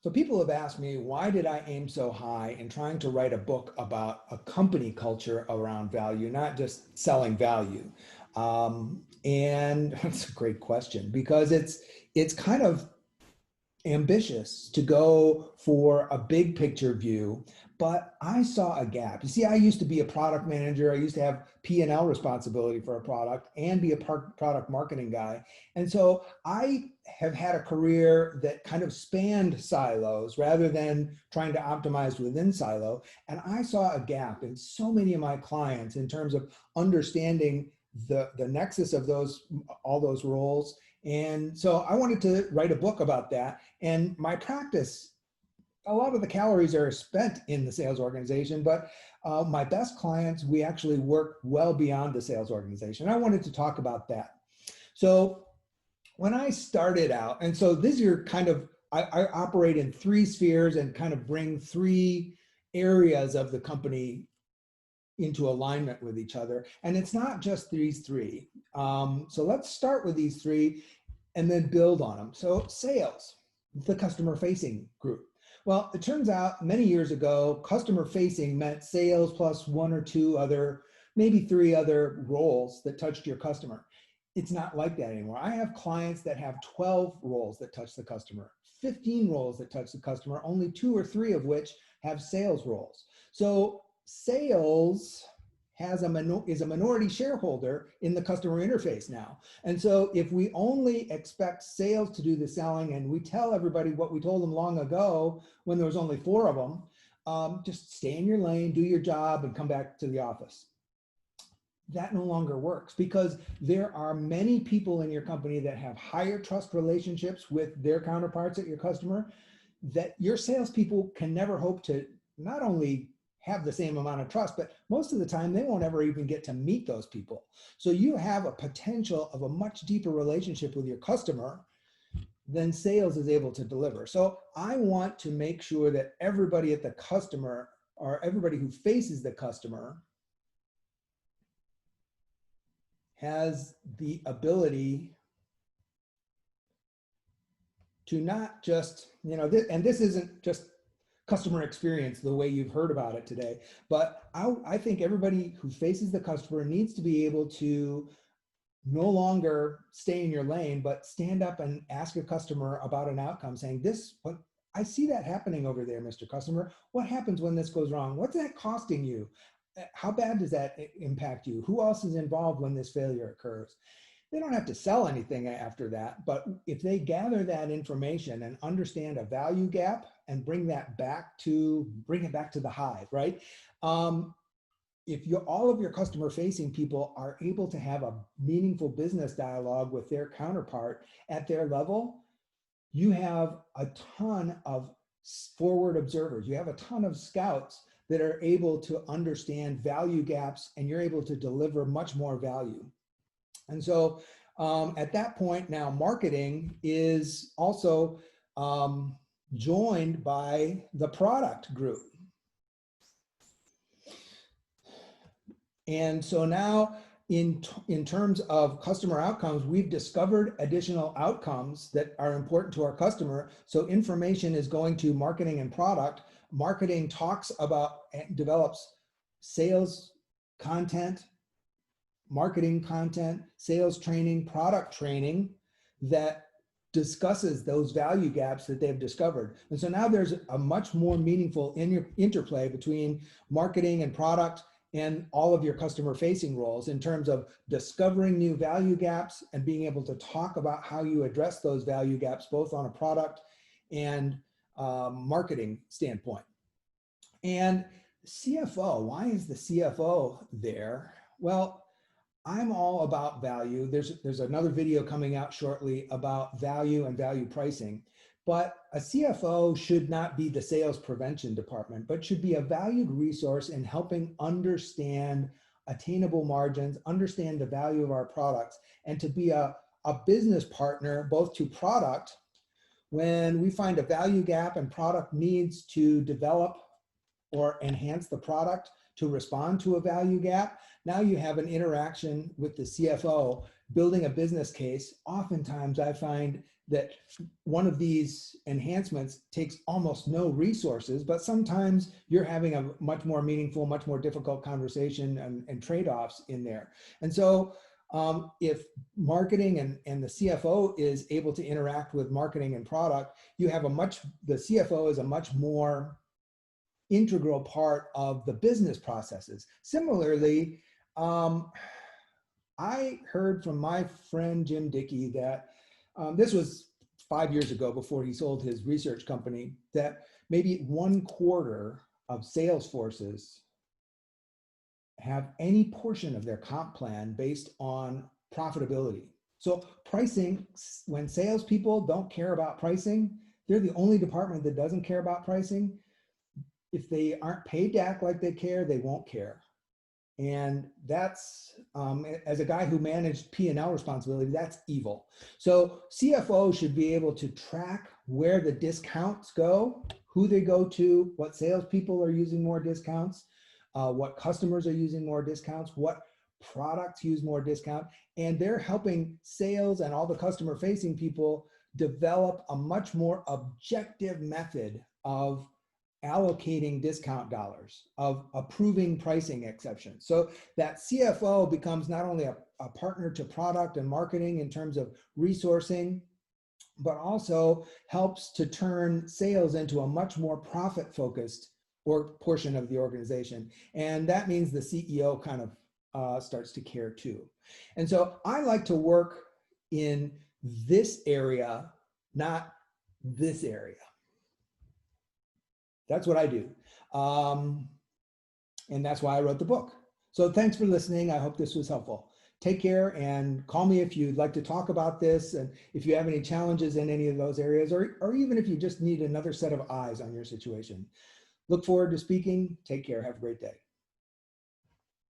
So people have asked me, why did I aim so high in trying to write a book about a company culture around value, not just selling value? And that's a great question because it's kind of ambitious to go for a big picture view, but I saw a gap. You see, I used to be a product manager. I used to have P&L responsibility for a product and be a product marketing guy. And so I have had a career that kind of spanned silos rather than trying to optimize within silo. And I saw a gap in so many of my clients in terms of understanding the nexus of all those roles. And so I wanted to write a book about that. And my practice, a lot of the calories are spent in the sales organization, but my best clients, we actually work well beyond the sales organization. I wanted to talk about that. So when I started out, and so this year kind of, I operate in three spheres and kind of bring three areas of the company into alignment with each other. And it's not just these three. So let's start with these three and then build on them. So sales, the customer facing group. Well, it turns out many years ago, customer facing meant sales plus one or two other, maybe three other roles that touched your customer. It's not like that anymore. I have clients that have 12 roles that touch the customer, 15 roles that touch the customer, only 2 or 3 of which have sales roles. So sales is a minority shareholder in the customer interface now. And so if we only expect sales to do the selling and we tell everybody what we told them long ago when there was only 4 of them, just stay in your lane, do your job, and come back to the office. That no longer works because there are many people in your company that have higher trust relationships with their counterparts at your customer that your salespeople can never hope to not only have the same amount of trust, but most of the time they won't ever even get to meet those people. So you have a potential of a much deeper relationship with your customer than sales is able to deliver. So I want to make sure that everybody at the customer or everybody who faces the customer has the ability to not just, and this isn't just customer experience the way you've heard about it today, but I think everybody who faces the customer needs to be able to no longer stay in your lane, but stand up and ask a customer about an outcome saying, what I see that happening over there, Mr. Customer. What happens when this goes wrong? What's that costing you? How bad does that impact you? Who else is involved when this failure occurs? They don't have to sell anything after that, but if they gather that information and understand a value gap and bring it back to the hive, right? If all of your customer facing people are able to have a meaningful business dialogue with their counterpart at their level, you have a ton of forward observers. You have a ton of scouts that are able to understand value gaps, and you're able to deliver much more value. And so at that point now, marketing is also joined by the product group. And so now in terms of customer outcomes, we've discovered additional outcomes that are important to our customer. So information is going to marketing and product. Marketing talks about and develops sales content, marketing content, sales training, product training that discusses those value gaps that they've discovered. And so now there's a much more meaningful interplay between marketing and product and all of your customer facing roles in terms of discovering new value gaps and being able to talk about how you address those value gaps, both on a product and marketing standpoint. And CFO, why is the CFO there? Well, I'm all about value. There's another video coming out shortly about value and value pricing, but a CFO should not be the sales prevention department, but should be a valued resource in helping understand attainable margins, understand the value of our products, and to be a business partner both to product when we find a value gap and product needs to develop or enhance the product to respond to a value gap. Now you have an interaction with the CFO building a business case. Oftentimes I find that one of these enhancements takes almost no resources, but sometimes you're having a much more meaningful, much more difficult conversation and trade-offs in there. And so if marketing and the CFO is able to interact with marketing and product, the CFO is a much more integral part of the business processes. Similarly, I heard from my friend Jim Dickey that this was 5 years ago before he sold his research company, that maybe 1/4 of sales forces have any portion of their comp plan based on profitability. So pricing, when salespeople don't care about pricing, they're the only department that doesn't care about pricing. If they aren't paid to act like they care, they won't care. And that's, as a guy who managed P&L responsibility, that's evil. So CFO should be able to track where the discounts go, who they go to, what salespeople are using more discounts, what customers are using more discounts, what products use more discount, and they're helping sales and all the customer facing people develop a much more objective method of allocating discount dollars, of approving pricing exceptions. So that CFO becomes not only a partner to product and marketing in terms of resourcing, but also helps to turn sales into a much more profit-focused portion of the organization. And that means the CEO kind of starts to care too. And so I like to work in this area, not this area. That's what I do. And that's why I wrote the book. So thanks for listening. I hope this was helpful. Take care and call me if you'd like to talk about this, and if you have any challenges in any of those areas, or even if you just need another set of eyes on your situation. Look forward to speaking. Take care. Have a great day.